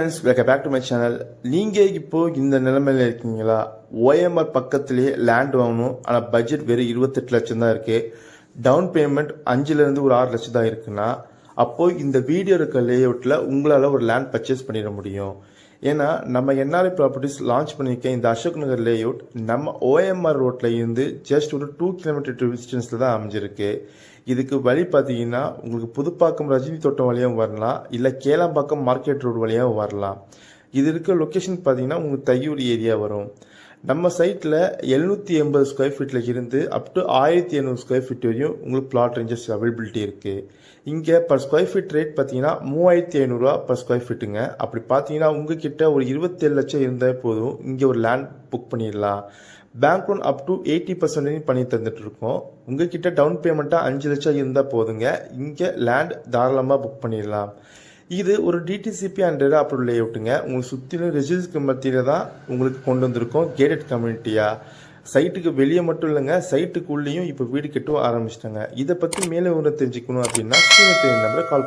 friends, welcome back to my channel. நீங்க இப்போ இந்த நிலைமையில இருக்கீங்களா? OMR பக்கத்திலே லேண்ட் வாங்கணும். ஆனா பட்ஜெட் வெறும் 28 லட்சம் தான் இருக்கு. டவுன் பேமெண்ட் 5 ல இருந்து ஒரு 6 லட்சம் தான் இருக்குன்னா அப்போ இந்த வீடியோ இருக்க லேஅவுட்ல உங்களால ஒரு லேண்ட் பர்ச்சேஸ் பண்ணிட முடியும். ஏன்னா நம்ம என்ஆர்ஐ ப்ராப்பர்ட்டிஸ் லான்ச் பண்ணிருக்க இந்த அசோக் நகர் லேஅவுட் நம்ம OMR ரோட்ல இருந்து ஜஸ்ட் ஒரு 2 கிலோமீட்டர் டிஸ்டன்ஸ்ல தான் அமைஞ்சிருக்கு. இதுக்கு வழி பார்த்தீங்கன்னா உங்களுக்கு புதுப்பாக்கம் ரஜினி தோட்டம் வழியாகவும் வரலாம், இல்லை கேளாம்பாக்கம் மார்க்கெட் ரோடு வழியாகவும் வரலாம். இது இருக்க லொக்கேஷன் பார்த்தீங்கன்னா உங்களுக்கு தையூர் ஏரியா வரும். நம்ம சைட்டில் 780 ஸ்கொயர் ஃபீட்டில் இருந்து அப் டு 1700 ஸ்கொயர் ஃபீட் வரையும் உங்களுக்கு பிளாட் ரேஞ்சஸ் அவைலபிலிட்டி இருக்குது. இங்கே பர் ஸ்கொயர் ஃபீட் ரேட் பார்த்தீங்கன்னா 3500 பர் ஸ்கொயர் ஃபீட்டுங்க. அப்படி பார்த்தீங்கன்னா உங்ககிட்ட ஒரு 27 லட்சம் இருந்தால் போதும் இங்கே ஒரு லேண்ட் புக் பண்ணிடலாம். பேங்க் லோன் அப் டு 80% பண்ணி தந்துட்டு இருக்கோம். உங்ககிட்ட டவுன் பேமெண்ட்டா 5 லட்சம் இருந்தால் போதுங்க, இங்கே லேண்ட் தாராளமாக புக் பண்ணிடலாம். இது ஒரு டிடிசிபி அண்ட் அப்ரூவல் லேஅவுட்டுங்க. உங்களுக்கு சுற்றிலும் ரெசிடென்ஸ்க்கு மத்தியில தான் உங்களுக்கு கொண்டு வந்திருக்கோம் கேட்டட் கம்யூனிட்டியா. சைட்டுக்கு வெளியே மட்டும் இல்லைங்க, சைட்டுக்குள்ளேயும் இப்போ வீடு கட்டவும் ஆரம்பிச்சிட்டாங்க. இதை பற்றி மேலே தெரிஞ்சுக்கணும் அப்படின்னா நம்பரை கால்